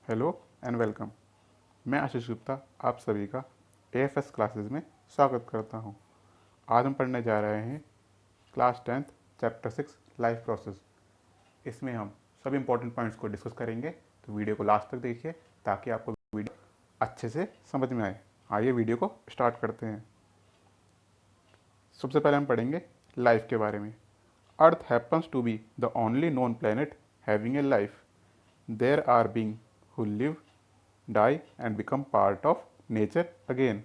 Hello and welcome. मैं आशीष गुप्ता आप सभी का एएफएस क्लासेस में स्वागत करता हूं। आज हम पढ़ने जा रहे हैं class 10th chapter 6 life process. इसमें हम सभी इंपॉर्टेंट पॉइंट्स को डिस्कस करेंगे, तो वीडियो को लास्ट तक देखिए ताकि आपको वीडियो अच्छे से समझ में आए। आइए वीडियो को स्टार्ट करते हैं। सबसे पहले हम पढ़ेंगे लाइफ के बारे में। Earth happens to be the only known planet having a life. There are beings who live, die, and become part of nature again.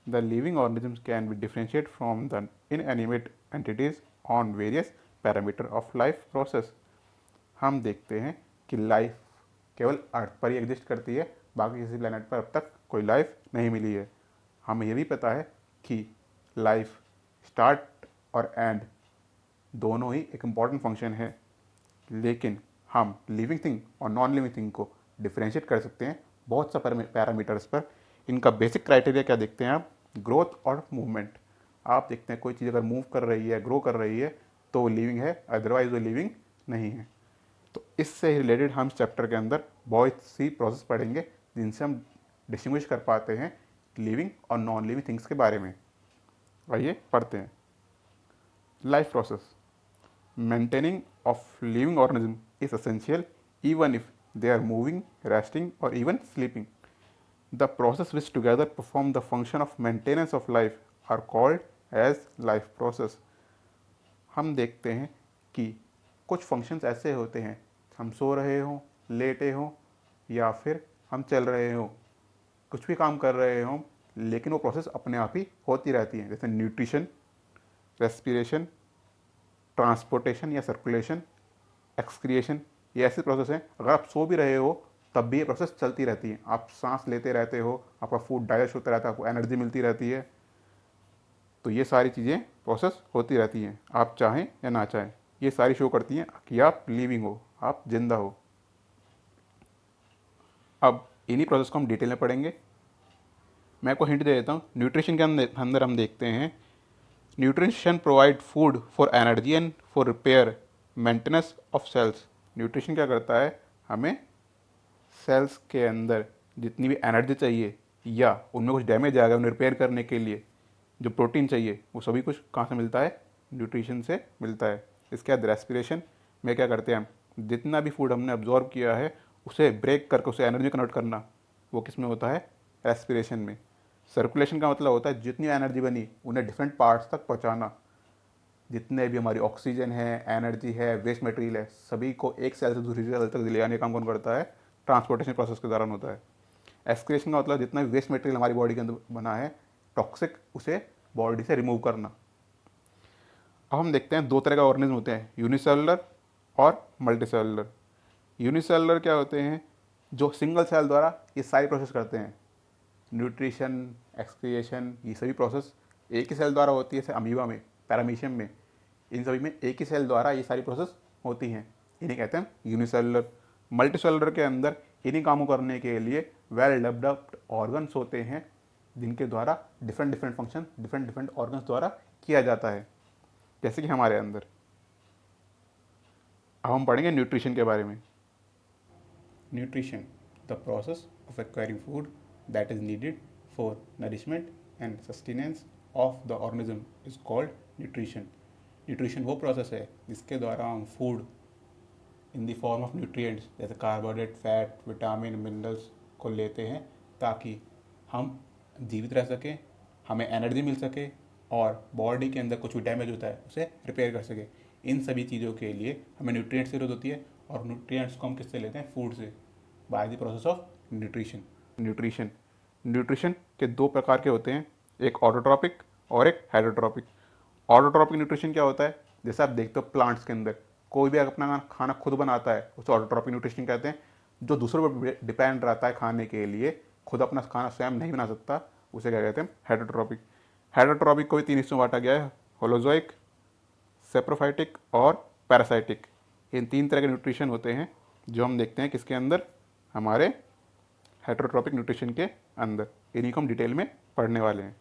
The living organisms can be differentiated from the inanimate entities on various parameters of life process. हम देखते हैं कि life केवल अर्थ पर ही exist करती है, बाकी किसी प्लेनेट पर अब तक कोई लाइफ नहीं मिली है। हमें यह भी पता है कि लाइफ स्टार्ट और एंड दोनों ही एक इम्पॉर्टेंट फंक्शन है, लेकिन हम लिविंग थिंग और नॉन लिविंग थिंग को डिफ्रेंशिएट कर सकते हैं बहुत सा पैरामीटर्स पर। इनका बेसिक क्राइटेरिया क्या देखते हैं आप? ग्रोथ और मूवमेंट। आप देखते हैं कोई चीज़ अगर मूव कर रही है, ग्रो कर रही है, तो वो लिविंग है, अदरवाइज वो लिविंग नहीं है। तो इससे रिलेटेड हम चैप्टर के अंदर बहुत सी प्रोसेस पढ़ेंगे जिनसे हम डिस्टिंग्विश कर पाते हैं लिविंग और नॉन लिविंग थिंग्स के बारे में। आइए पढ़ते हैं। Life process. Maintaining of living organism is essential even if they are moving, resting, or even sleeping. The process which together perform the function of maintenance of life are called as life process. हम देखते हैं कि कुछ functions ऐसे होते हैं, हम सो रहे हों, लेटे हों, या फिर हम चल रहे हों, कुछ भी काम कर रहे हों, लेकिन वो प्रोसेस अपने आप ही होती रहती है, जैसे न्यूट्रिशन, रेस्पिरेशन, ट्रांसपोर्टेशन या सर्कुलेशन, एक्सक्रिएशन। ये ऐसे प्रोसेस हैं, अगर आप सो भी रहे हो तब भी ये प्रोसेस चलती रहती है। आप सांस लेते रहते हो, आपका फूड डाइजेस्ट होता रहता है, आपको एनर्जी मिलती रहती है। तो ये सारी चीज़ें प्रोसेस होती रहती हैं, आप चाहें या ना चाहें। ये सारी शो करती हैं कि आप लिविंग हो, आप जिंदा हो। अब इन्हीं प्रोसेस को हम डिटेल में पढ़ेंगे। मैं आपको हिंट दे देता हूँ। न्यूट्रिशन के अंदर हम देखते हैं nutrition provide food for energy and for repair maintenance of cells. Nutrition क्या करता है? हमें सेल्स के अंदर जितनी भी एनर्जी चाहिए या उनमें कुछ डैमेज आ गया उन्हें रिपेयर करने के लिए जो प्रोटीन चाहिए, वो सभी कुछ कहाँ से मिलता है? न्यूट्रिशन से मिलता है। इसके बाद रेस्पिरेशन में क्या करते हैं हम? जितना भी फूड हमने अब्जॉर्ब किया है उसे ब्रेक करके उसे एनर्जी कन्वर्ट करना, वो किस में होता है? रेस्पिरेशन में। सर्कुलेशन का मतलब होता है जितनी एनर्जी बनी उन्हें डिफरेंट पार्ट्स तक पहुंचाना। जितने भी हमारी ऑक्सीजन है, एनर्जी है, वेस्ट मटेरियल है, सभी को एक सेल से दूसरी सेल तक ले जाने का काम कौन करता है? ट्रांसपोर्टेशन प्रोसेस के दौरान होता है। एक्सक्रीशन का मतलब जितना भी वेस्ट मटेरियल हमारी बॉडी के अंदर बना है टॉक्सिक, उसे बॉडी से रिमूव करना। अब हम देखते हैं दो तरह का ऑर्गेनिज्म होते हैं, यूनिसेलुलर और मल्टीसेलुलर। यूनिसेलुलर क्या होते हैं? जो सिंगल सेल द्वारा ये सारी प्रोसेस करते हैं, न्यूट्रिशन, एक्सक्रिएशन, ये सभी प्रोसेस एक ही सेल द्वारा होती है। जैसे अमीबा में, पैरामीशियम में, इन सभी में एक ही सेल द्वारा ये सारी प्रोसेस होती हैं। इन्हें कहते हैं यूनिसेलुलर। मल्टीसेलुलर के अंदर इन्हीं कामों करने के लिए वेल डेवलप्ड ऑर्गन्स होते हैं जिनके द्वारा different different function different different organs द्वारा किया जाता है, जैसे कि हमारे अंदर। अब हम पढ़ेंगे न्यूट्रिशन के बारे में। Nutrition, the process of acquiring food that is needed for nourishment and sustenance of the organism is called nutrition. Nutrition वो प्रोसेस है जिसके द्वारा हम food in the form of nutrients जैसे कार्बोहाइड्रेट, फैट, विटामिन, मिनरल्स को लेते हैं ताकि हम जीवित रह सकें, हमें एनर्जी मिल सके और बॉडी के अंदर कुछ भी डैमेज होता है उसे रिपेयर कर सके। इन सभी चीज़ों के लिए हमें न्यूट्रिएंट्स की जरूरत होती है, और न्यूट्रिएंट्स को हम किससे लेते हैं? फूड से, by the process of nutrition. Nutrition के दो प्रकार के होते हैं, एक ऑटोट्रॉपिक और एक हेटरोट्रॉपिक। ऑटोट्रॉपिक न्यूट्रिशन क्या होता है? जैसे आप देखते हो प्लांट्स के अंदर कोई भी अपना खाना खुद बनाता है उसे ऑटोट्रॉपिक न्यूट्रिशन कहते हैं। जो दूसरों पर डिपेंड रहता है खाने के लिए, खुद अपना खाना स्वयं नहीं बना सकता, उसे क्या कहते हैं? हेटरोट्रॉपिक। हेटरोट्रॉपिक को भी तीन हिस्सों में बांटा गया है, होलोजोइक, सेप्रोफाइटिक और पैरासाइटिक। इन तीन तरह के न्यूट्रिशन होते हैं जो हम देखते हैं किसके अंदर? हमारे हेटरोट्रॉपिक न्यूट्रिशन के अंदर। इन्हीं को हम डिटेल में पढ़ने वाले हैं।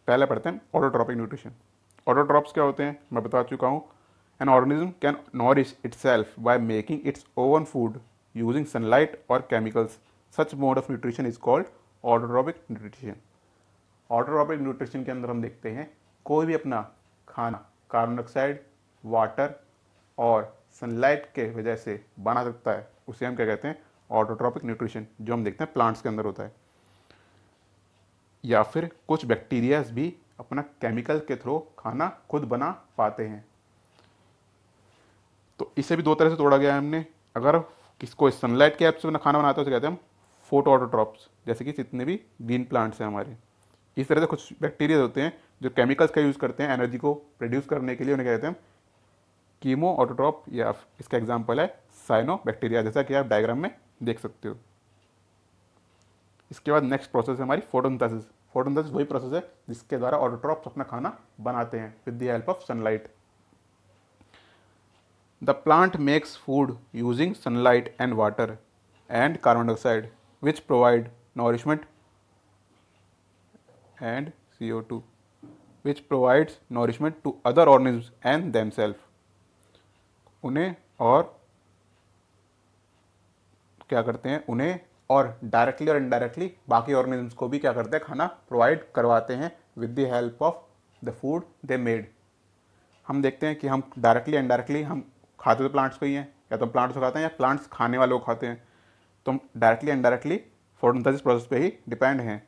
पहले पढ़ते हैं ऑटोट्रॉपिक न्यूट्रिशन। ऑटोट्रॉप्स क्या होते हैं मैं बता चुका हूँ। An organism can nourish itself by making it's oven food using sunlight or chemicals. Such mode of nutrition is called autotrophic nutrition. Autotrophic nutrition के अंदर हम देखते हैं कोई भी अपना खाना कार्बन डाइऑक्साइड, वाटर और सनलाइट के वजह से बना सकता है, उसे हम क्या कहते हैं, ऑटोट्रॉपिक न्यूट्रिशन, जो हम देखते हैं प्लांट्स के अंदर होता है। या फिर कुछ बैक्टीरियाज भी अपना केमिकल के थ्रू खाना खुद बना पाते हैं। तो इसे भी दो तरह से तोड़ा गया है हमने। अगर किसको सनलाइट के हेल्प से खाना बनाता है उसे कहते हैं हम फोटो ऑटोट्रॉप्स, जैसे कि जितने भी ग्रीन प्लांट्स हैं हमारे। इस तरह से कुछ बैक्टीरिया होते हैं जो केमिकल्स का यूज़ करते हैं एनर्जी को प्रोड्यूस करने के लिए, उन्हें कहते हैं कीमो ऑटोट्रॉप, या इसका एग्जाम्पल है साइनो बैक्टीरिया, जैसा कि आप डायग्राम में देख सकते हो। इसके बाद नेक्स्ट प्रोसेस है हमारी फोटोसिंथेसिस। फोटोसिंथेसिस वही प्रोसेस है जिसके द्वारा ऑटोट्रॉप्स अपना खाना बनाते हैं with the help of sunlight. The plant makes food using sunlight and water and carbon dioxide which provide nourishment and CO2 which provides nourishment to other organisms and themselves। उन्हें और क्या करते हैं, उन्हें और डायरेक्टली और इनडायरेक्टली बाकी organisms को भी क्या करते हैं, खाना प्रोवाइड करवाते हैं with the help of the food they made. हम देखते हैं कि हम डायरेक्टली इनडायरेक्टली हम खाते तो प्लांट्स को ही हैं, या तो हम प्लांट्स को खाते हैं या प्लांट्स खाने वालों को खाते हैं, तो हम डायरेक्टली इनडायरेक्टली फोटोसिंथेसिस प्रोसेस पे ही डिपेंड हैं।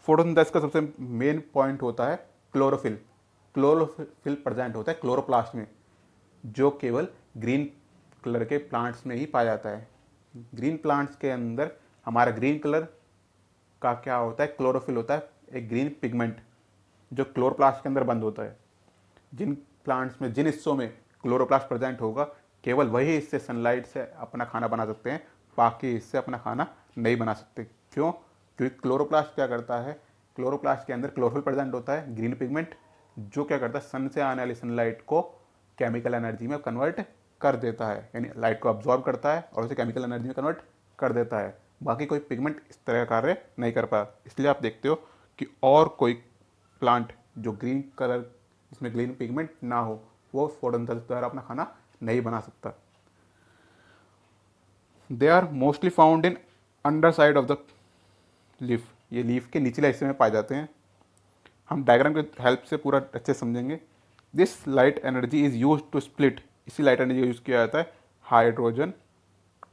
फोटोसिंथेसिस का सबसे मेन पॉइंट होता है क्लोरोफिल। क्लोरोफिल प्रेजेंट होता है क्लोरोप्लास्ट में, जो केवल ग्रीन कलर के प्लांट्स में ही पाया जाता है। ग्रीन प्लांट्स के अंदर हमारा ग्रीन कलर का क्या होता है, क्लोरोफिल होता है, एक ग्रीन पिगमेंट जो क्लोरोप्लास्ट के अंदर बंद होता है। जिन प्लांट्स में जिन हिस्सों में क्लोरोप्लास्ट प्रेजेंट होगा, केवल वही हिस्से सनलाइट से अपना खाना बना सकते हैं, बाकी हिस्से अपना खाना नहीं बना सकते। क्यों? क्योंकि क्लोरोप्लास्ट क्या करता है, क्लोरोप्लास्ट के अंदर क्लोरोफिल प्रेजेंट होता है, ग्रीन पिगमेंट, जो क्या करता है, सन से आने वाली सनलाइट को केमिकल एनर्जी में कन्वर्ट कर देता है, यानी लाइट को अब्जॉर्ब करता है और उसे केमिकल एनर्जी में कन्वर्ट कर देता है। बाकी कोई पिगमेंट इस तरह का कार्य नहीं कर पाया। इसलिए आप देखते हो कि और कोई प्लांट जो ग्रीन कलर जिसमें ग्रीन पिगमेंट ना हो, वो फोटोसिंथेसिस द्वारा अपना खाना नहीं बना सकता। They are mostly found in under side of the leaf. ये लीफ के निचले हिस्से में पाए जाते हैं। हम डायग्राम के हेल्प से पूरा अच्छे समझेंगे। This light energy is use to split. इसी लाइट एनर्जी का यूज़ किया जाता है हाइड्रोजन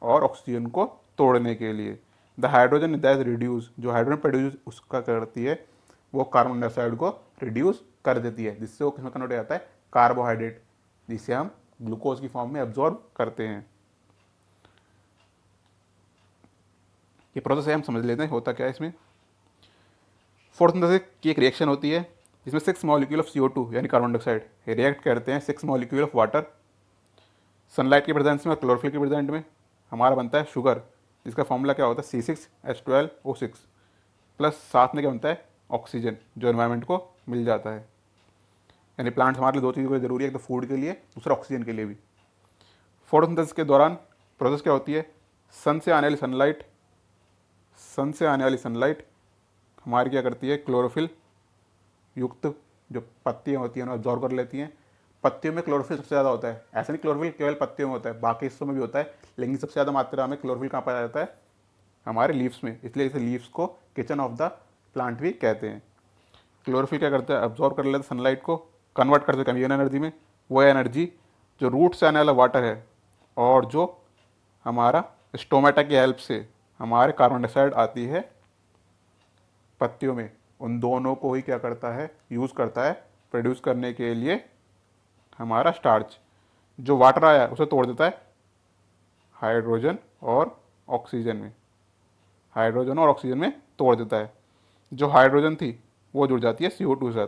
और ऑक्सीजन को तोड़ने के लिए। द हाइड्रोजन दैट रिड्यूस, जो हाइड्रोजन प्रोड्यूस उसका करती है, वो कार्बन डाइऑक्साइड को रिड्यूस कर देती है, जिससे वो किसमें कन्वर्ट हो जाता है, कार्बोहाइड्रेट, जिसे हम ग्लूकोज की फॉर्म में एब्जॉर्ब करते हैं। ये प्रोसेस है, हम समझ लेते हैं होता क्या है इसमें। फोटोसिंथेसिस की एक रिएक्शन होती है जिसमें 6 मॉलिक्यूल ऑफ CO2 यानी कार्बन डाइऑक्साइड रिएक्ट करते हैं 6 मॉलिक्यूल ऑफ वाटर। सनलाइट के प्रेजेंस में और क्लोरोफिल के प्रेजेंट में हमारा बनता है शुगर, जिसका फॉर्मूला क्या होता है, C6H12O6, प्लस साथ में क्या बनता है, ऑक्सीजन, जो एनवायरनमेंट को मिल जाता है। यानी प्लांट्स हमारे लिए दो चीज़ों की जरूरी है, एक तो फूड के लिए, दूसरा ऑक्सीजन के लिए भी। फोटोसिंथेसिस के दौरान प्रोसेस क्या होती है, सन से आने वाली सनलाइट हमारी क्या करती है, क्लोरोफिल युक्त जो पत्तियाँ होती हैं उन्हें अब्जॉर्ब कर लेती हैं। पत्तियों में क्लोरोफिल सबसे ज़्यादा होता है। ऐसा नहीं क्लोरोफिल केवल पत्तियों में होता है, बाकी हिस्सों में भी होता है, लेकिन सबसे ज़्यादा मात्रा में क्लोरोफिल कहाँ पाया जाता है, हमारे लीव्स में। इसलिए इसे लीव्स को किचन ऑफ द प्लांट भी कहते हैं। क्लोरोफिल क्या करता है, अब्जॉर्ब कर लेता है सनलाइट को, कन्वर्ट करते हैं केमिकल एनर्जी में। वो एनर्जी जो रूट से आने वाला वाटर है और जो हमारा स्टोमेटा की हेल्प से हमारे कार्बन डाइऑक्साइड आती है पत्तियों में, उन दोनों को ही क्या करता है, यूज़ करता है प्रोड्यूस करने के लिए हमारा स्टार्च। जो वाटर आया उसे तोड़ देता है हाइड्रोजन और ऑक्सीजन में, हाइड्रोजन और ऑक्सीजन में तोड़ देता है। जो हाइड्रोजन थी वो जुड़ जाती है CO2 के साथ,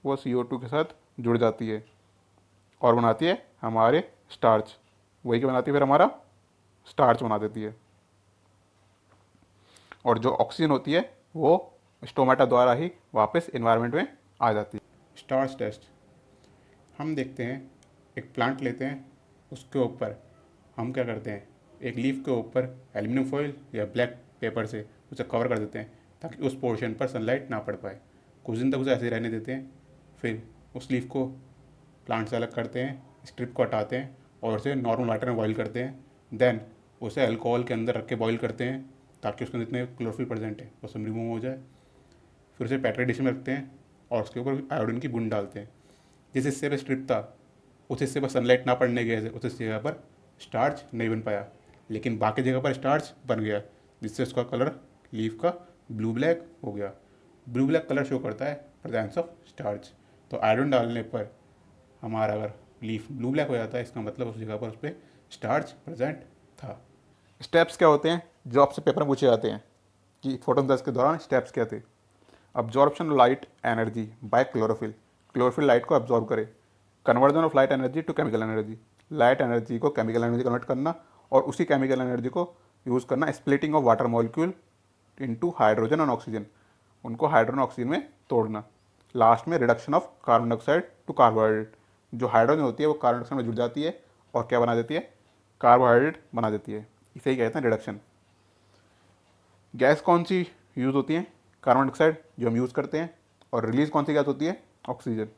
वो CO2 के साथ जुड़ जाती है और बनाती है हमारे स्टार्च। वही क्या बनाती है, फिर हमारा स्टार्च बना देती है। और जो ऑक्सीजन होती है वो स्टोमेटा द्वारा ही वापस एनवायरनमेंट में आ जाती है। स्टार्च टेस्ट हम देखते हैं, एक प्लांट लेते हैं, उसके ऊपर हम क्या करते हैं, एक लीफ के ऊपर एल्यूमिनियम फॉइल या ब्लैक पेपर से उसे कवर कर देते हैं ताकि उस पोर्शन पर सनलाइट ना पड़ पाए। कुछ दिन तक उसे ऐसे ही रहने देते हैं। फिर उस लीफ को प्लांट से अलग करते हैं, स्ट्रिप को हटाते हैं और उसे नॉर्मल वाटर में बॉईल करते हैं। देन उसे अल्कोहल के अंदर रख के बॉईल करते हैं ताकि उसके अंदर जितने क्लोरोफिल प्रेजेंट है वो सब रिमूव हो जाए। फिर उसे पेट्री डिश में रखते हैं और उसके ऊपर आयोडीन की बूंद डालते हैं। जिस हिस्से पर स्ट्रिप था उस हिस्से पर सनलाइट ना पड़ने की वजह से उस जगह पर स्टार्च नहीं बन पाया, लेकिन बाकी जगह पर स्टार्च बन गया, जिससे उसका कलर लीफ का ब्लू ब्लैक हो गया। ब्लू ब्लैक कलर शो करता है प्रेजेंस ऑफ स्टार्च। तो आयरन डालने पर हमारा अगर लीफ ब्लू ब्लैक हो जाता है, इसका मतलब उस जगह पर उस पर स्टार्च प्रेजेंट था। स्टेप्स क्या होते हैं जो आपसे पेपर में पूछे जाते हैं कि फोटोसिंथेसिस के दौरान स्टेप्स क्या थे? Absorption of light energy by chlorophyll, chlorophyll light को अब्जॉर्ब करे। Conversion of light energy to chemical energy, light energy को केमिकल एनर्जी कन्वर्ट करना और उसी केमिकल एनर्जी को यूज़ करना। Splitting of water molecule into hydrogen और ऑक्सीजन, उनको हाइड्रोजन ऑक्सीजन में तोड़ना। लास्ट में reduction of carbon dioxide to carbohydrate, जो हाइड्रोजन होती है वो कार्बन डाइऑक्साइड में जुड़ जाती है और क्या बना देती है? कार्बोहाइड्रेट बना देती है। इसे ही कहते हैं रिडक्शन। गैस कौन सी यूज़ होती है? कार्बन डाइऑक्साइड जो हम यूज़ करते हैं, और रिलीज कौन सी गैस होती है? ऑक्सीजन।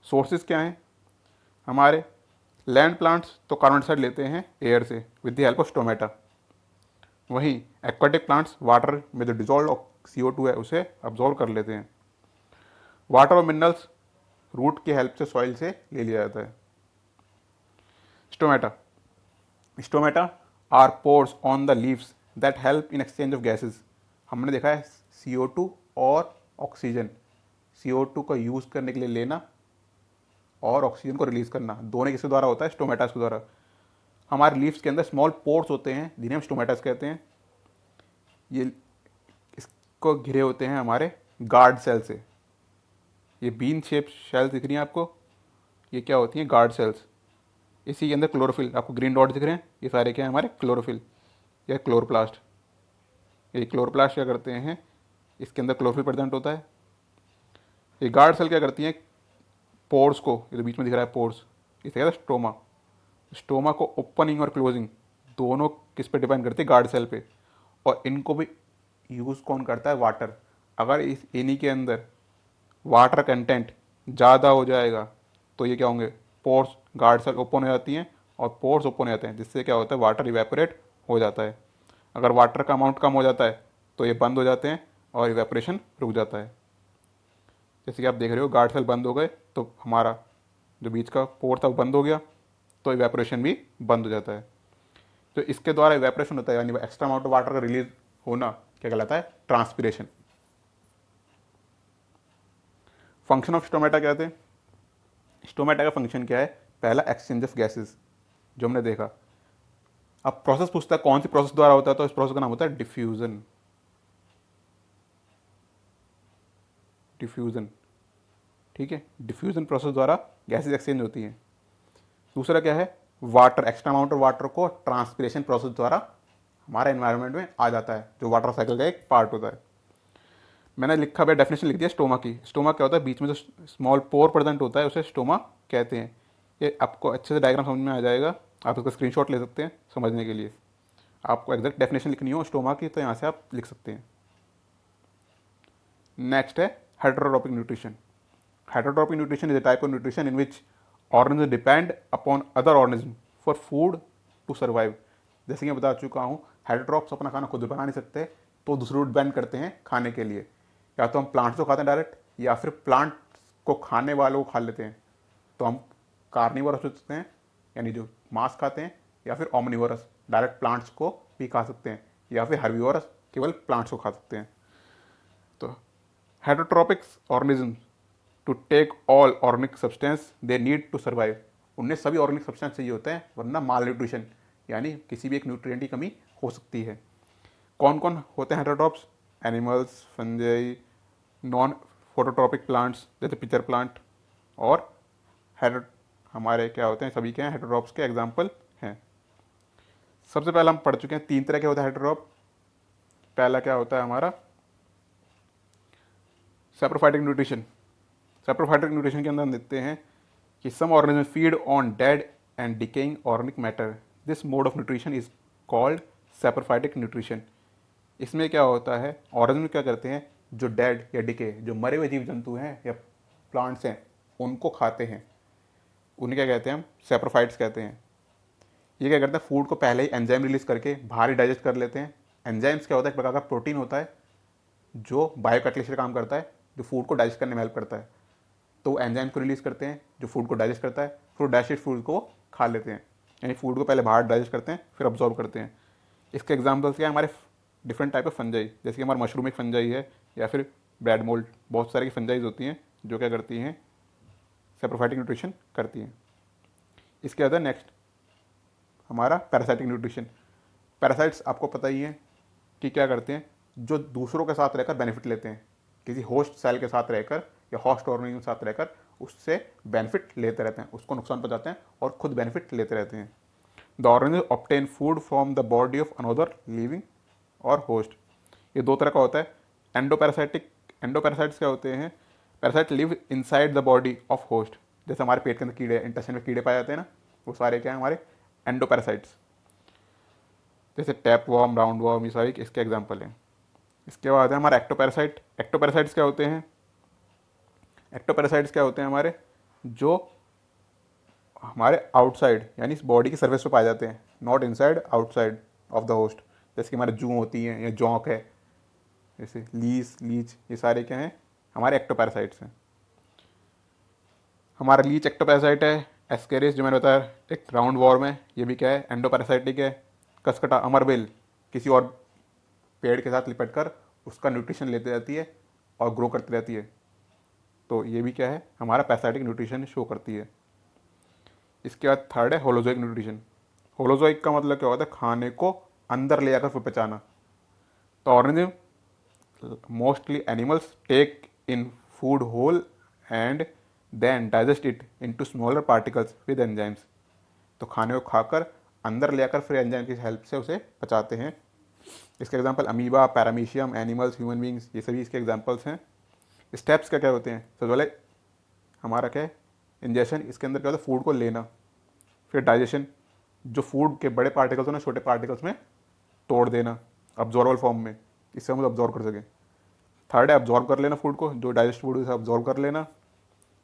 सोर्सेज क्या हैं हमारे? लैंड प्लांट्स तो कार्बन डाइऑक्साइड लेते हैं एयर से with the help of stomata. वहीं एक्वाटिक प्लांट्स वाटर में जो डिजॉल्व CO2 है उसे अब्जॉर्व कर लेते हैं। वाटर और मिनरल्स रूट की हेल्प से सॉइल से ले लिया जाता है। Stomata, stomata are pores on the leaves that help in exchange of gases. हमने देखा है CO2 और ऑक्सीजन, CO2 का यूज़ करने के लिए लेना और ऑक्सीजन को रिलीज करना, दोनों किसके द्वारा होता है? स्टोमेटास के द्वारा। हमारे लीव्स के अंदर स्मॉल पोर्स होते हैं जिन्हें हम स्टोमेटास कहते हैं। ये इसको घिरे होते हैं हमारे गार्ड सेल से। ये बीन शेप शेल्स दिख रही हैं आपको, ये क्या होती हैं? Guard cells. इसी के अंदर क्लोरोफिल, आपको ग्रीन डॉट दिख रहे हैं, ये सारे क्या है? हमारे क्लोरोफिल या क्लोरोप्लास्ट। ये क्लोरोप्लास्ट क्या करते हैं? इसके अंदर क्लोरोफिल प्रेजेंट होता है। ये गार्ड सेल क्या करती हैं? पोर्स को, ये तो बीच में दिख रहा है पोर्स, इसे कहते हैं स्टोमा। स्टोमा को ओपनिंग और क्लोजिंग दोनों किस पे डिपेंड करती है? गार्ड सेल पे। और इनको भी यूज़ कौन करता है? वाटर। अगर इस इन्हीं के अंदर वाटर कंटेंट ज़्यादा हो जाएगा तो ये क्या होंगे? पोर्स, गार्ड सेल ओपन हो जाती हैं और पोर्स ओपन हो जाते हैं, जिससे क्या होता है? वाटर इवेपोरेट हो जाता है। अगर वाटर का अमाउंट कम हो जाता है तो ये बंद हो जाते हैं और इवेपोरेशन रुक जाता है। जैसे कि आप देख रहे हो गार्ड सेल बंद हो गए तो हमारा जो बीच का पोर था वो बंद हो गया, तो इवेपोरेशन भी बंद हो जाता है। तो इसके द्वारा इवेपोरेशन होता है, यानी एक्स्ट्रा अमाउंट ऑफ वाटर का रिलीज होना क्या कहलाता है? ट्रांसपिरेशन। फंक्शन ऑफ स्टोमेटा क्या थे? स्टोमेटा का फंक्शन क्या है? पहला, एक्सचेंज ऑफ गैसेस, जो हमने देखा। अब प्रोसेस पूछता है कौन सी प्रोसेस द्वारा होता है, तो इस प्रोसेस का नाम होता है डिफ्यूजन। डिफ्यूजन, ठीक है, डिफ्यूजन प्रोसेस द्वारा गैसेस एक्सचेंज होती हैं। दूसरा क्या है? Water, extra amount of water को ट्रांसपिरेशन प्रोसेस द्वारा हमारे एनवायरनमेंट में आ जाता है, जो वाटर साइकिल का एक पार्ट होता है। मैंने लिखा हुआ डेफिनेशन लिख दिया स्टोमा की। स्टोमा क्या होता है? बीच में जो स्मॉल पोर प्रेजेंट होता है उसे स्टोमा कहते हैं। ये आपको अच्छे से डायग्राम समझ में आ जाएगा, आप इसका स्क्रीनशॉट ले सकते हैं समझने के लिए। आपको एग्जैक्ट डेफिनेशन लिखनी हो स्टोमा की तो यहाँ से आप लिख सकते हैं। नेक्स्ट है heterotrophic nutrition. Heterotrophic nutrition is a type of nutrition in which organism depend upon other organism for food to survive. जैसे कि मैं बता चुका हूँ, हेटेरोट्रॉप्स अपना खाना खुद बना नहीं सकते, तो दूसरे डिपेंड करते हैं खाने के लिए। या तो हम प्लांट्स को खाते हैं डायरेक्ट, या फिर प्लांट को खाने वालों को खा लेते हैं, तो हम कार्निवोरस हो सकते हैं, यानी जो मांस खाते हैं, या फिर ओमनिवोरस, डायरेक्ट प्लांट्स को भी खा सकते हैं, या फिर हर्बिवोरस, केवल प्लांट्स को खा सकते हैं। तो heterotrophics organism to take all organic substance they need to survive. उन्हें सभी ऑर्गेनिक सब्सटेंस चाहिए होते हैं, वरना माल न्यूट्रिशन यानी किसी भी एक न्यूट्रिएंट की कमी हो सकती है। कौन कौन होते हैं heterotrophs? Animals, fungi, non phototropic plants जैसे पिचर प्लांट, और हेटेरो हमारे क्या होते हैं? सभी के हैं हेटेरोट्रॉप्स के एग्जाम्पल हैं। सबसे पहले हम पढ़ चुके हैं 3 तरह के होता है हेटेरोट्रॉप। पहला क्या होता है हमारा? Saprophytic nutrition. सैप्रोफाइटिक न्यूट्रिशन के अंदर हम देखते हैं कि some organism feed on dead and decaying organic matter, this mode of nutrition is called saprophytic nutrition. इसमें क्या होता है? ऑर्गेनिज्म क्या करते हैं? जो डेड या डिके, जो मरे हुए जीव जंतु हैं या प्लांट्स हैं, उनको खाते हैं, उन्हें क्या कहते हैं? हम सैप्रोफाइट्स कहते हैं। ये क्या करते हैं, फूड को पहले ही एंजाइम रिलीज करके बाहर ही डाइजेस्ट कर लेते हैं। एंजाइम्स क्या होता है, एक प्रकार का प्रोटीन होता है जो बायोकैटलिस्ट का काम करता है, जो फूड को डाइजेस्ट करने में हेल्प करता है। तो एंजाइम को रिलीज करते हैं जो फूड को डाइजेस्ट करता है, फिर डाइजेस्ट फूड को खा लेते हैं। यानी फूड को पहले बाहर डाइजेस्ट करते हैं फिर अब्जॉर्व करते हैं। इसके एग्जाम्पल्स क्या है, हमारे डिफरेंट टाइप ऑफ फंजाई, जैसे कि हमारा मशरूम एक फंजाई है, या फिर ब्रेड मोल्ड, बहुत सारी फंजाइज होती हैं जो क्या करती हैं, सेप्रोफाइटिक न्यूट्रिशन करती हैं। इसके बाद नेक्स्ट हमारा पैरासाइटिक न्यूट्रिशन। पैरासाइट्स आपको पता ही है कि क्या करते हैं, जो दूसरों के साथ रहकर बेनिफिट लेते हैं, किसी होस्ट सेल के साथ रहकर या होस्ट ऑर्गेनिज्म के साथ रहकर उससे बेनिफिट लेते रहते हैं, उसको नुकसान पहुंचाते हैं और खुद बेनिफिट लेते रहते हैं। The organism obtain food from the body of another living और होस्ट। ये दो तरह का होता है। एंडोपैरासाइटिक, एंडोपैरासाइट्स क्या होते हैं, parasite live inside the body of host. जैसे हमारे पेट के अंदर कीड़े, इंटेस्टाइन में कीड़े पाए जाते हैं ना, वो सारे क्या हैं, हमारे एंडोपैरासाइट्स। जैसे टैप वॉर्म, राउंड वॉर्म, ये सारी इसके एग्जाम्पल हैं। इसके बाद है हमारा एक्टोपैरासाइट। एक्टोपैरासाइट्स क्या होते हैं, एक्टोपैरासाइट्स क्या होते हैं हमारे, जो हमारे आउटसाइड यानी इस बॉडी की सर्फेस पे पाए जाते हैं, not inside, outside of the host. जैसे कि हमारे जू होती हैं या जौंक है, जैसे लीच, ये सारे क्या हैं, हमारे एक्टोपैरासाइट्स हैं। हमारा लीच एक्टोपैरासाइट है। एस्केरिस जो मैंने बताया एक राउंड वॉर्म है, ये भी क्या है, एंडोपैरासाइटिक है। कसकटा, अमरबेल किसी और पेड़ के साथ लिपट कर उसका न्यूट्रिशन लेती रहती है और ग्रो करती रहती है, तो ये भी क्या है, हमारा पैरासाइटिक न्यूट्रिशन शो करती है। इसके बाद थर्ड है होलोजोइक न्यूट्रिशन। होलोजोइक का मतलब क्या होता है, खाने को अंदर ले जाकर फिर पचाना। तो organism mostly animals take in food whole and then digest it into smaller particles with enzymes. तो खाने को खाकर अंदर ले जाकर फिर एंजाइम की हेल्प से उसे पचाते हैं। इसके example amoeba, paramecium, animals, human beings, ये सभी इसके एग्जांपल्स हैं। स्टेप्स क्या क्या होते हैं, सबसे पहले हमारा क्या है, इंजेशन। इसके अंदर क्या होता है, फूड को लेना। फिर डाइजेशन, जो फूड के बड़े पार्टिकल्स हो ना छोटे पार्टिकल्स में तोड़ देना अब्जॉर्बल फॉर्म में, इससे हम अब्जॉर्व कर सकें। थर्ड है अब्जॉर्व कर लेना फूड को, जो डाइजेस्ट फूड उसे अब्जॉर्व कर लेना।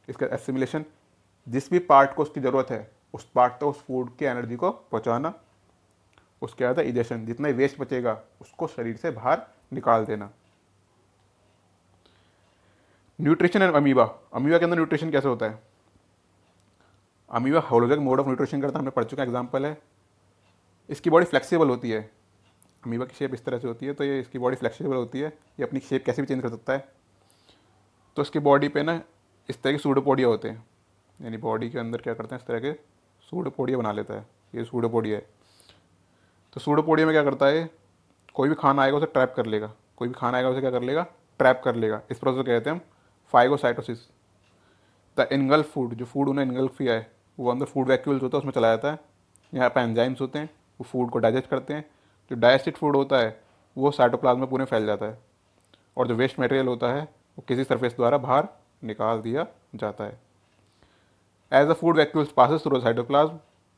इसका एसिमिलेशन, जिस भी पार्ट को उसकी ज़रूरत है उस पार्ट तक उस फूड की एनर्जी को पहुंचाना। उसके बाद इजेशन, जितना वेस्ट बचेगा उसको शरीर से बाहर निकाल देना। Nutrition and amoeba. अमीबा के अंदर न्यूट्रिशन कैसे होता है, amoeba holozoic mode of nutrition करता है, हमने पढ़ चुका एग्जाम्पल है। इसकी बॉडी फ्लेक्सिबल होती है, अमीबा की शेप इस तरह से होती है, तो ये इसकी बॉडी फ्लेक्सिबल होती है, ये अपनी शेप कैसे भी चेंज कर सकता है। तो इसकी बॉडी पे ना इस तरह के सूडोपोडिया होते हैं, यानी बॉडी के अंदर क्या करते हैं, इस तरह के सूडोपोडिया बना लेता है, ये सूडोपोडिया है। तो सूडोपोडिया में क्या करता है, कोई भी खाना आएगा उसे ट्रैप कर लेगा, कोई भी खाना आएगा उसे क्या कर लेगा, ट्रैप कर लेगा। इस प्रोसेस को कहते हैं हम फाइगोसाइटोसिस। द इनगल्फ फूड, जो फूड उन्हें इनगल्फ किया है वो अंदर फूड वैक्यूल्स होता है उसमें चला जाता है। यहाँ पे एंजाइम्स होते हैं, वो फूड को डाइजेस्ट करते हैं। जो डाइजेस्टेड फूड होता है वो साइटोप्लाज्म में पूरे फैल जाता है, और जो वेस्ट मटेरियल होता है वो किसी सरफेस द्वारा बाहर निकाल दिया जाता है। As the food vacuoles passes through the cytoplasm,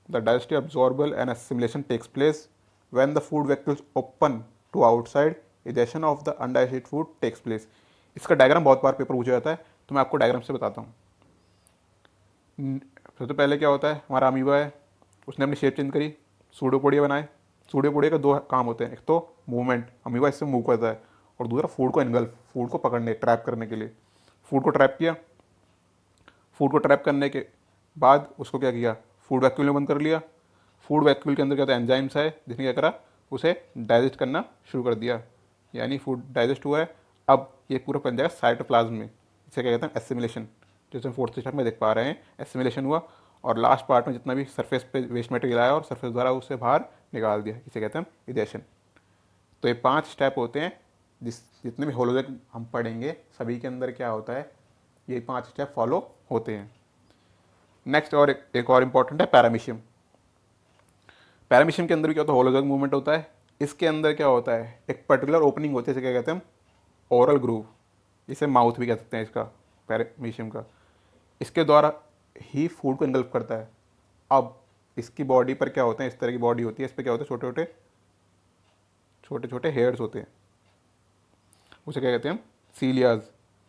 the digestive absorbal and assimilation takes place. When the food vacuoles open to outside, digestion of the undigested food takes place. इसका डायग्राम बहुत बार paper पूछा जाता है, तो मैं आपको diagram से बताता हूँ। सबसे पहले क्या होता है, हमारा अमीबा है, उसने अपनी शेप चेंज करी, सूडोपोडिया बनाए। सूडोपोडिया का दो काम होते हैं, एक तो मूवमेंट, अमीबा इससे मूव करता है, और दूसरा फूड को इनगल्फ, फूड को पकड़ने, ट्रैप करने के लिए। फूड को ट्रैप किया, फूड को ट्रैप करने के बाद उसको क्या किया, फूड वैक्यूल में बंद कर लिया। फूड वैक्यूल के अंदर क्या था, एंजाइम्स है, जिसने क्या करा, उसे डाइजेस्ट करना शुरू कर दिया, यानी फूड डाइजेस्ट हुआ है। अब ये पूरा बन जाएगा साइटोप्लाज्म में, इसे क्या कहते हैं, एसिमिलेशन। जैसे हम फोर्थ स्टेप में देख पा रहे हैं, एसिमिलेशन हुआ, और लास्ट पार्ट में जितना भी सरफेस पे वेस्ट मटेरियल आया और सरफेस द्वारा उसे बाहर निकाल दिया, इसे कहते हैं इजेशन। तो ये 5 स्टेप होते हैं, जितने भी होलोजोइक हम पढ़ेंगे सभी के अंदर क्या होता है, ये 5 स्टेप फॉलो होते हैं। नेक्स्ट और एक और इम्पॉर्टेंट है पैरामीशियम। पैरामीशियम के अंदर भी क्या होता है, होलोजोइक मूवमेंट होता है। इसके अंदर क्या होता है, एक पर्टिकुलर ओपनिंग होती है, इसे क्या कहते हैं हम, ओरल ग्रूव, इसे माउथ भी कह सकते हैं इसका, पैरामीशियम का। इसके द्वारा ही फूड को इनगल्फ करता है। अब इसकी बॉडी पर क्या होते हैं, इस तरह की बॉडी होती है, इस पर क्या होता है, छोटे छोटे हेयर्स होते हैं, उसे क्या कहते हैं हम, सीलियाज।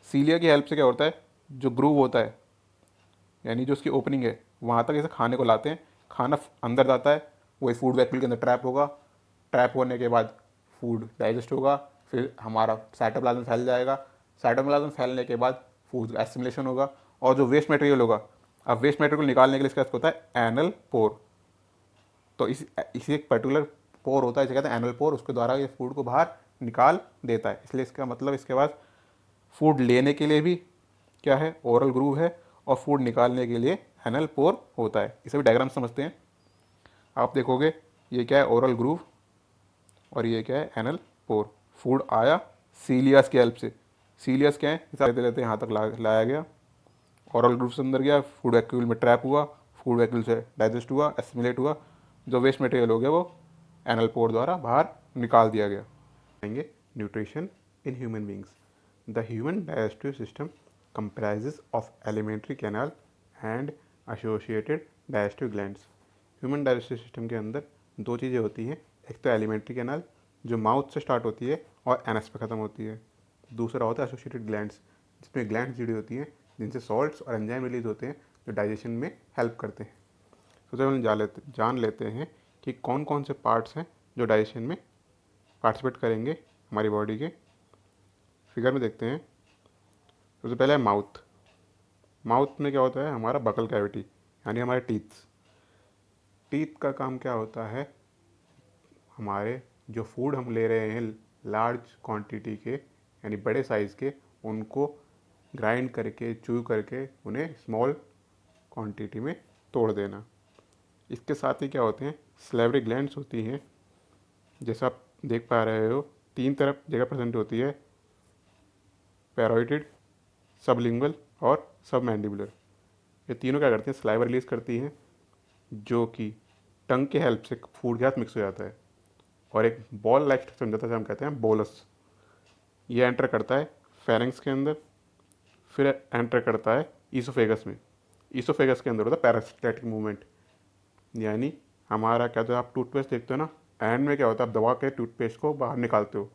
सीलिया की हेल्प से क्या होता है, जो ग्रूव होता है यानी जो उसकी ओपनिंग है वहाँ तक इसे खाने को लाते हैं, खाना अंदर जाता है, वही फूड वैक्यूल के अंदर ट्रैप होगा, ट्रैप होने के बाद फूड डाइजेस्ट होगा, फिर हमारा साइटोप्लाज्म फैल जाएगा, साइटोप्लाज्म फैलने के बाद फूड का एसिमिलेशन होगा, और जो वेस्ट मटेरियल होगा, अब वेस्ट मटेरियल निकालने के लिए इसका होता है एनल पोर। तो इसी एक पर्टिकुलर पोर होता है, इसे कहते हैं एनल पोर, उसके द्वारा ये फूड को बाहर निकाल देता है। इसलिए इसका मतलब इसके बाद फूड लेने के लिए भी क्या है, ओरल ग्रूव है, और फूड निकालने के लिए एनल पोर होता है। इसे भी डायग्राम समझते हैं। आप देखोगे ये क्या है, ओरल ग्रूव, और ये क्या है, एनल पोर। फूड आया सीलियास की हेल्प से, सीलियास क्या है, लेते लेते यहाँ तक लाया गया, ओरल ग्रूव से अंदर गया, फूड वैक्यूल में ट्रैप हुआ, फूड वैक्यूल से डाइजेस्ट हुआ, एसिमिलेट हुआ, जो वेस्ट मटेरियल हो गया वो एनल पोर द्वारा बाहर निकाल दिया गया। आएंगे nutrition in human beings. The human digestive system comprises of alimentary canal and associated digestive glands। Human digestive system के अंदर दो चीज़ें होती हैं, एक तो एलिमेंट्री कैनाल जो माउथ से स्टार्ट होती है और एनस पे ख़त्म होती है, दूसरा होता है एसोसिएटेड ग्लैंड्स जिसमें ग्लैंड्स जुड़ी होती हैं जिनसे सॉल्ट्स और एंजाइम रिलीज होते हैं जो डाइजेशन में हेल्प करते हैं। तो जब हम जान लेते हैं कि कौन कौन से पार्ट्स हैं जो डाइजेशन में पार्टिसिपेट करेंगे हमारी बॉडी के। फिगर में देखते हैं। सबसे पहले है माउथ। माउथ में क्या होता है, हमारा बकल कैविटी यानी हमारे टीथ्स। टीथ का काम क्या होता है, हमारे जो फूड हम ले रहे हैं लार्ज क्वांटिटी के यानी बड़े साइज़ के, उनको ग्राइंड करके चू करके उन्हें स्मॉल क्वांटिटी में तोड़ देना। इसके साथ ही क्या होते हैं, सलेवरी ग्लैंड्स होती हैं, जैसा आप देख पा रहे हो 3 तरफ जगह प्रेजेंट होती है, पैरोइडिड, सबलिंगुअल और सबमैंडिबुलर। ये तीनों क्या करती हैं, सलाइवा रिलीज करती हैं जो कि टंग के हेल्प से फूड के साथ मिक्स हो जाता है, और एक बॉल लाइक स्ट्रक्चर जाता है, हम कहते हैं बोलस। ये एंटर करता है फेरिंग्स के अंदर, फिर एंटर करता है ईसोफेगस में। ईसोफेगस के अंदर होता है पैरासिटैटिक मूवमेंट, यानी हमारा क्या होता है, आप टूथपेस्ट देखते हो ना, एंड में क्या होता है, आप दबा के टूथपेस्ट को बाहर निकालते हो,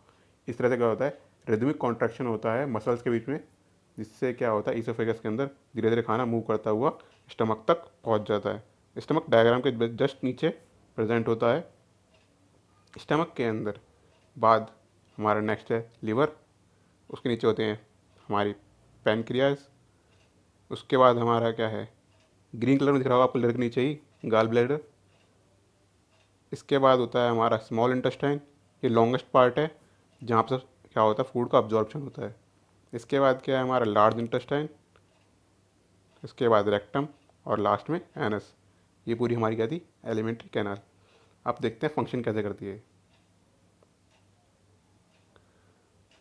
इस तरह से क्या होता है, रिदमिक कॉन्ट्रैक्शन होता है मसल्स के बीच में, जिससे क्या होता है ईसोफेगस के अंदर धीरे धीरे खाना मूव करता हुआ स्टमक तक पहुंच जाता है। स्टमक डायग्राम के जस्ट नीचे प्रेजेंट होता है। स्टमक के अंदर बाद हमारा नेक्स्ट है लिवर, उसके नीचे होते हैं हमारी पैनक्रियाज, उसके बाद हमारा क्या है, ग्रीन कलर में दिख रहा होगा आपको लिवर के नीचे ही, गाल ब्लैडर। इसके बाद होता है हमारा स्मॉल इंटेस्टाइन, ये लॉन्गेस्ट पार्ट है जहाँ पर क्या होता है, फूड का अब्जॉर्प्शन होता है। इसके बाद क्या है, हमारा लार्ज इंटेस्टाइन, इसके बाद रेक्टम, और लास्ट में एनस। ये पूरी हमारी क्या थी, एलिमेंट्री कैनाल। आप देखते हैं फंक्शन कैसे करती है।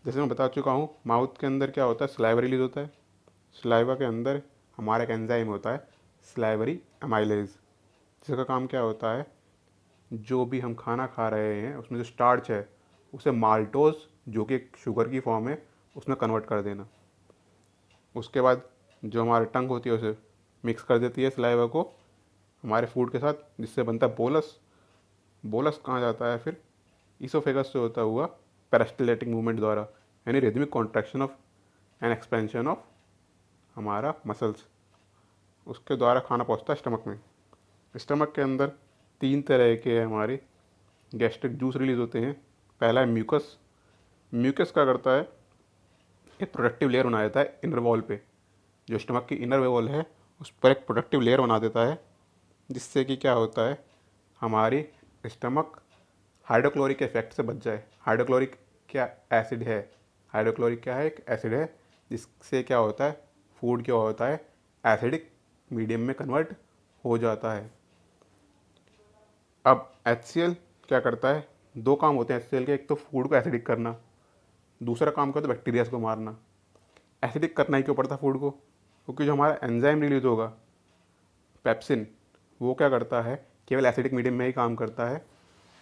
जैसे मैं बता चुका हूँ, माउथ के अंदर क्या होता है, सलाइवा रिलीज होता है। सलाइवा के अंदर हमारा एक एंजाइम होता है सलाइवरी अमाइलेज, जिसका काम क्या होता है, जो भी हम खाना खा रहे हैं उसमें जो स्टार्च है उसे माल्टोज, जो कि एक शुगर की फॉर्म है, उसमें कन्वर्ट कर देना। उसके बाद जो हमारी टंग होती है उसे मिक्स कर देती है सलाइवा को हमारे फूड के साथ, जिससे बनता है बोलस। बोलस कहाँ जाता है फिर, ईसोफेगस से होता हुआ पेरिस्टाल्टिक मूवमेंट द्वारा, यानी rhythmic contraction of and expansion of हमारा मसल्स, उसके द्वारा खाना पहुँचता है स्टमक में। स्टमक के अंदर 3 तरह के हमारे गैस्ट्रिक जूस रिलीज होते हैं। पहला है म्यूकस। म्यूकस क्या करता है, एक प्रोडक्टिव लेयर बना देता है इनर वॉल पे, जो स्टमक की इनर वॉल है उस पर एक प्रोडक्टिव लेयर बना देता है, जिससे कि क्या होता है, हमारी स्टमक हाइड्रोक्लोरिक इफेक्ट से बच जाए। हाइड्रोक्लोरिक क्या एसिड है, हाइड्रोक्लोरिक क्या है, एक एसिड है, जिससे क्या होता है, फूड क्या होता है, एसिडिक मीडियम में कन्वर्ट हो जाता है। अब HCl क्या करता है, 2 काम होते हैं HCl के, एक तो फूड को एसिडिक करना, दूसरा काम करता है बैक्टीरियाज को मारना। एसिडिक करना ही क्यों पड़ता है फूड को, क्योंकि जो हमारा एंजाइम रिलीज होगा पेप्सिन, वो क्या करता है, केवल एसिडिक मीडियम में ही काम करता है,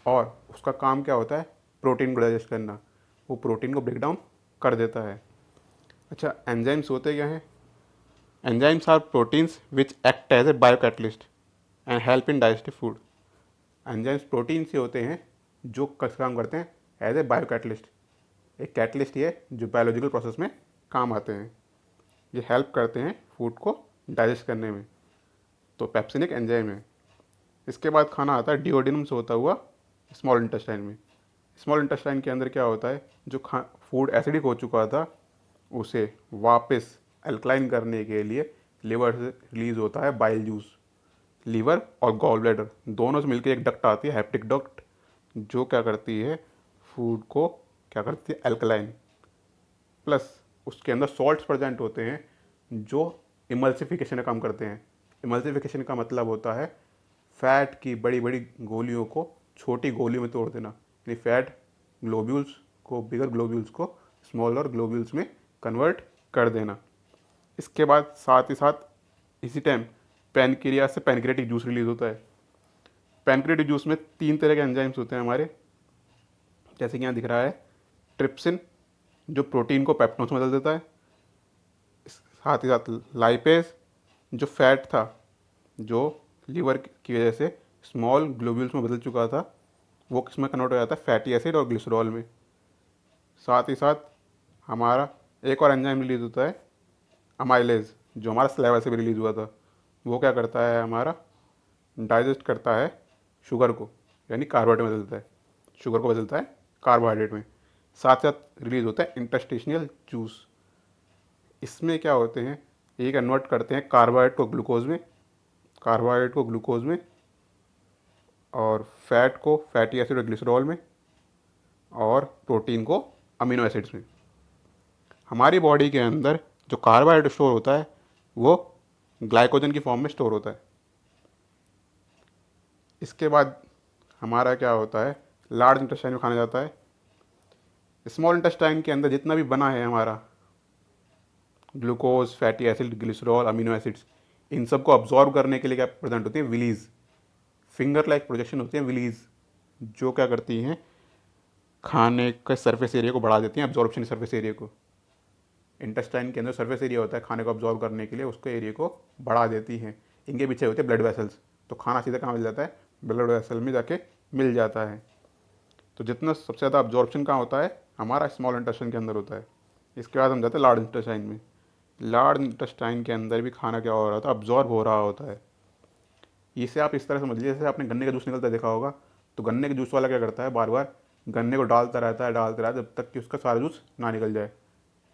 और उसका काम क्या होता है, प्रोटीन को डाइजेस्ट करना, वो प्रोटीन को ब्रेक डाउन कर देता है। अच्छा, एंजाइम्स होते क्या हैं, enzymes are proteins which act as a biocatalyst and help in digestive food. Enzymes protein से होते हैं जो काम करते हैं एज ए बायोकैटलिस्ट, एक कैटलिस्ट ये जो बायोलॉजिकल प्रोसेस में काम आते हैं, ये हेल्प करते हैं फूड को डाइजेस्ट करने में। तो पेप्सिन एक एंजाइम है। इसके बाद खाना आता है डिओडिनम से होता हुआ स्मॉल इंटेस्टाइन में। स्मॉल इंटेस्टाइन के अंदर क्या होता है, जो फूड एसिडिक हो चुका था उसे वापस अल्कलाइन करने के लिए लिवर से रिलीज होता है बाइल जूस। लीवर और गॉल ब्लैडर दोनों से मिलकर एक डक्ट आती है, हेप्टिक डक्ट, जो क्या करती है, फूड को क्या करती है, अल्कलाइन। प्लस उसके अंदर सॉल्ट्स प्रेजेंट होते हैं जो इमल्सिफिकेशन का काम करते हैं। इमल्सिफिकेशन का मतलब होता है फैट की बड़ी बड़ी गोलियों को छोटी गोलियों में तोड़ देना, यानी फैट ग्लोब्यूल्स को, बिगर ग्लोब्यूल्स को स्मॉलर ग्लोब्यूल्स में कन्वर्ट कर देना। इसके बाद साथ ही साथ इसी टाइम पैनक्रियास से पैनक्रेटिक जूस रिलीज होता है। पैनक्रेटिक जूस में 3 तरह के एंजाइम्स होते हैं हमारे, जैसे कि यहाँ दिख रहा है, ट्रिप्सिन जो प्रोटीन को पेप्टोन्स में बदल देता है, साथ ही साथ लाइपेज जो फैट था जो लीवर की वजह से स्मॉल ग्लोब्यूल्स में बदल चुका था, वो किसमें कन्वर्ट हो जाता है, फैटी एसिड और ग्लिसरॉल में। साथ ही साथ हमारा एक और एंजाइम रिलीज होता है अमाइलेज, जो हमारा सलाइवा से भी रिलीज हुआ था। वो क्या करता है, हमारा डाइजेस्ट करता है शुगर को, यानी कार्बोहाइड्रेट में बदलता है, शुगर को बदलता है कार्बोहाइड्रेट में। साथ साथ रिलीज होता है इंटरस्टिशियल जूस। इसमें क्या होते हैं, ये कन्वर्ट करते हैं कार्बोहाइड्रेट को ग्लूकोज में, कार्बोहाइड्रेट को ग्लूकोज में, और फैट को फैटी एसिड और ग्लिसरॉल में, और प्रोटीन को अमीनो एसिड्स में। हमारी बॉडी के अंदर जो कार्बोहाइड्रेट स्टोर होता है वो ग्लाइकोजन की फॉर्म में स्टोर होता है। इसके बाद हमारा क्या होता है, लार्ज इंटेस्टाइन में खाना जाता है। स्मॉल इंटेस्टाइन के अंदर जितना भी बना है हमारा glucose, fatty acid, glycerol, amino acids, इन सबको अब्जॉर्व करने के लिए क्या प्रेजेंट होती है, विलीज, फिंगर लाइक प्रोजेक्शन होती है विलीज, जो क्या करती हैं, खाने के सरफेस एरिया को बढ़ा देती हैं, अब्जॉर्प्शन सरफेस एरिया को। इंटेस्टाइन के अंदर सरफेस एरिया होता है खाने को अब्जॉर्व करने के लिए, उसके एरिया को बढ़ा देती हैं। इनके पीछे होते हैं ब्लड वेसल्स, तो खाना सीधा कहाँ मिल जाता है, ब्लड वेसल में जाके मिल जाता है। तो जितना सबसे ज़्यादा अब्जॉर्प्शन कहाँ होता है, हमारा स्मॉल इंटेस्टाइन के अंदर होता है। इसके बाद हम जाते हैं लार्ज इंटेस्टाइन में। लार्ज इंटेस्टाइन के अंदर भी खाना क्या हो रहा था, अब्जॉर्ब हो रहा होता है। इसे आप इस तरह समझ लीजिए, जैसे आपने गन्ने का जूस निकलता देखा होगा, तो गन्ने के जूस वाला क्या करता है, बार बार गन्ने को डालता रहता है जब तक कि उसका सारा जूस ना निकल जाए,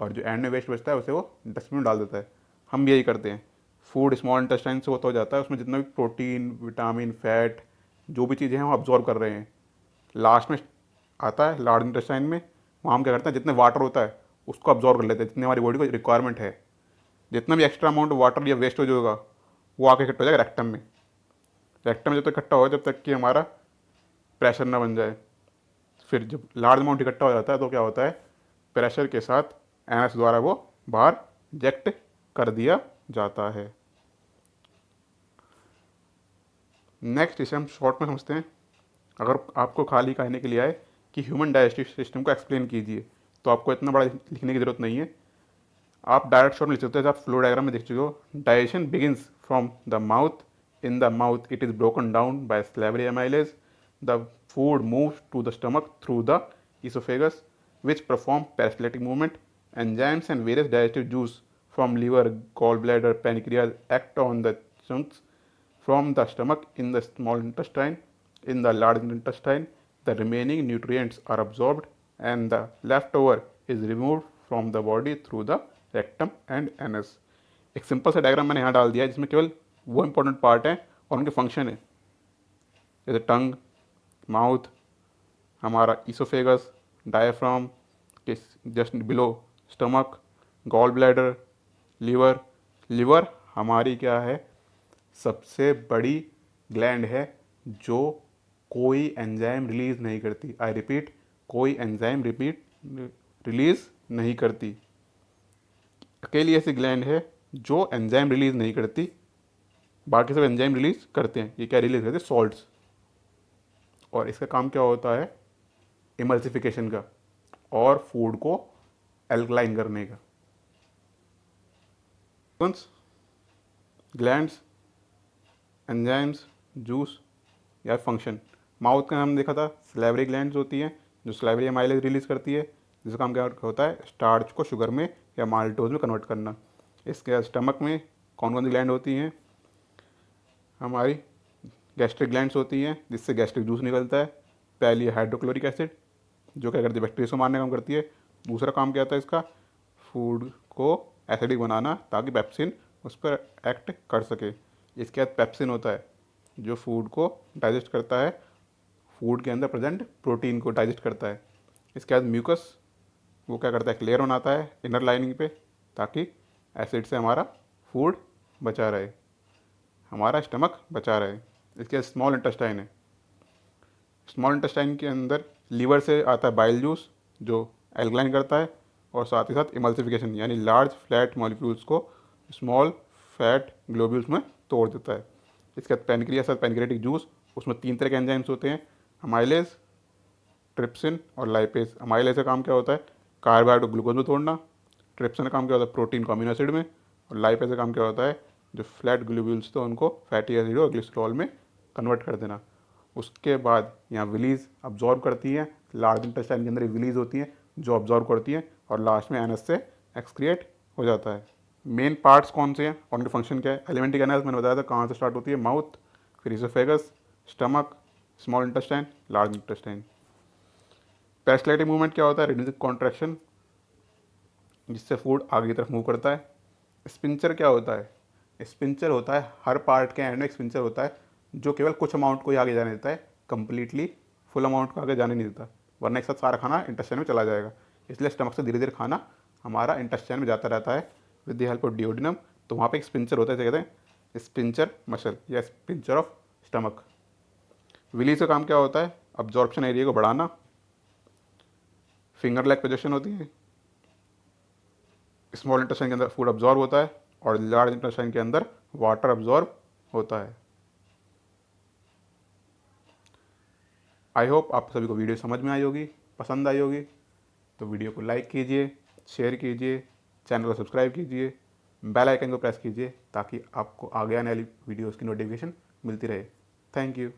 और जो एंड में वेस्ट बचता है उसे वो डस्टबिन में डाल देता है। हम भी यही करते हैं। फूड स्मॉल इंटेस्टाइन से होता हो जाता है, उसमें जितना भी प्रोटीन, विटामिन, फैट, जो भी चीज़ें हैं वो अब्जॉर्व कर रहे हैं। लास्ट में आता है लार्ज इंटेस्टाइन में, वहाँ हम क्या करते हैं, जितने वाटर होता है उसको अब्जॉर्व कर लेते हैं, जितनी हमारी बॉडी को रिक्वायरमेंट है। जितना भी एक्स्ट्रा अमाउंट वाटर या वेस्ट हो जाएगा वो आके इकट्ठा हो जाएगा रेक्टम में। रेक्टम में जब तक इकट्ठा हो जब तक कि हमारा प्रेशर ना बन जाए। फिर जब लार्ज अमाउंट इकट्ठा हो जाता है तो क्या होता है, प्रेशर के साथ एनएस द्वारा वो बाहर इजेक्ट कर दिया जाता है। नेक्स्ट इसे हम शॉर्ट में समझते हैं। अगर आपको खाली कहने के लिए आए कि ह्यूमन डाइजेस्टिव सिस्टम को एक्सप्लेन कीजिए, तो आपको इतना बड़ा लिखने की ज़रूरत नहीं है, आप डायरेक्ट शॉर्ट में लिख सकते हैं। आप फ्लो डायग्राम में देख चुके हो, digestion begins from the mouth, in the mouth it is broken down by salivary amylase, the food moves to the stomach through the esophagus which perform peristaltic movement, enzymes and various digestive juice from liver, gallbladder, pancreas act on the chunks from the stomach in the small intestine. In the large intestine the remaining nutrients are absorbed and the leftover is removed from the body through the rectum and anus. एक simple सा diagram मैंने यहाँ डाल दिया है जिसमें केवल वो इंपॉर्टेंट पार्ट है और उनके फंक्शन है, जैसे टंग, माउथ, हमारा ईसोफेगस, डायफ्राम के just below stomach, gall bladder, liver. Liver हमारी क्या है, सबसे बड़ी ग्लैंड है जो कोई एंजाइम रिलीज नहीं करती। आई रिपीट, कोई एंजाइम रिलीज नहीं करती। अकेली ऐसी ग्लैंड है जो एंजाइम रिलीज नहीं करती, बाकी सब एंजाइम रिलीज करते हैं। ये क्या रिलीज करते हैं, सॉल्ट्स। और इसका काम क्या होता है, इमल्सिफिकेशन का और फूड को एल्कलाइन करने का। ग्लैंड्स, एंजाइम्स, जूस या फंक्शन। माउथ का हम देखा था, सलाइवरी ग्लैंड्स होती हैं जो सलाइवरी एमाइलेज रिलीज करती है, जिसका काम क्या होता है, स्टार्च को शुगर में या माल्टोज में कन्वर्ट करना। इसके स्टमक में कौन कौन सी ग्लैंड होती हैं, हमारी गैस्ट्रिक ग्लैंड्स होती हैं जिससे गैस्ट्रिक जूस निकलता है। पहली हाइड्रोक्लोरिक एसिड जो क्या करती है, बैक्टीरिया को मारने का काम करती है। दूसरा काम क्या होता है इसका, फूड को एसिडिक बनाना ताकि पेप्सिन उस पर एक्ट कर सके। इसके बाद पेप्सिन होता है जो फूड को डाइजेस्ट करता है, फूड के अंदर प्रेजेंट प्रोटीन को डाइजेस्ट करता है। इसके बाद म्यूकस वो क्या करता है, एक लेयर बनाता है इनर लाइनिंग पे ताकि एसिड से हमारा फूड बचा रहे, हमारा स्टमक बचा रहे। इसके बाद स्मॉल इंटेस्टाइन है। स्मॉल इंटेस्टाइन के अंदर लीवर से आता है बाइल जूस जो एल्कलाइन करता है और साथ ही साथ इमल्सिफिकेशन यानी लार्ज फ्लैट मॉलिक्यूल्स को स्मॉल फैट ग्लोब्यूल्स में तोड़ देता है। इसके बाद पेनक्रियास और पेनक्रियाटिक जूस, उसमें 3 तरह के एंजाइम्स होते हैं, अमाइलेज, ट्रिप्सिन और लाइपेज। अमाइलेज का काम क्या होता है, कार्बोहाइड्रेट को ग्लूकोज में तोड़ना। ट्रिप्सिन का काम क्या होता है, प्रोटीन को अमीनो एसिड में। और लाइपेज का काम क्या होता है, जो फ्लैट ग्लोब्यूल्स थे उनको फैटी एसिड और ग्लिसरॉल में कन्वर्ट कर देना। उसके बाद यहाँ विलीज अब्जॉर्ब करती हैं, लार्ज इंटेस्टाइन के अंदर विलीज होती हैं जो अब्जॉर्ब करती हैं और लास्ट में एनएस से एक्सक्रिएट हो जाता है। मेन पार्ट्स कौन से हैं और उनके फंक्शन क्या है। एलिमेंट्री कैनाल्स मैंने बताया था कहाँ से स्टार्ट होती है, माउथ, फिर oesophagus, stomach, small intestine, large intestine. Peristaltic movement क्या होता है, रिड्यूसिंग कॉन्ट्रैक्शन जिससे फूड आगे की तरफ मूव करता है। स्पिंचर क्या होता है, स्पिंचर होता है हर पार्ट के एंड में एक स्पिंचर होता है जो केवल कुछ अमाउंट को ही आगे जाने देता है, कंप्लीटली फुल अमाउंट को आगे जाने नहीं देता, वरना एक साथ सारा खाना इंटेस्टाइन में चला जाएगा। इसलिए स्टमक से धीरे धीरे खाना हमारा इंटेस्टाइन में जाता रहता है with the help of duodenum. तो वहाँ पे एक स्पिंचर होता है, कहते हैं स्पिंचर मसल या स्पिंचर ऑफ स्टमक। विलीज का काम क्या होता है, अब्जॉर्प्शन एरिया को बढ़ाना। फिंगर लेग पोजीशन होती है, स्मॉल इंटेस्टाइन के अंदर फूड अब्जॉर्ब होता है और लार्ज इंटेस्टाइन के अंदर वाटर अब्जॉर्ब होता है। आई होप आप सभी को वीडियो समझ में आई होगी, पसंद आई होगी। तो वीडियो को लाइक कीजिए, शेयर कीजिए, चैनल को सब्सक्राइब कीजिए, बेल आइकन को प्रेस कीजिए ताकि आपको आगे आने वाली वीडियोज़ की नोटिफिकेशन मिलती रहे। Thank you.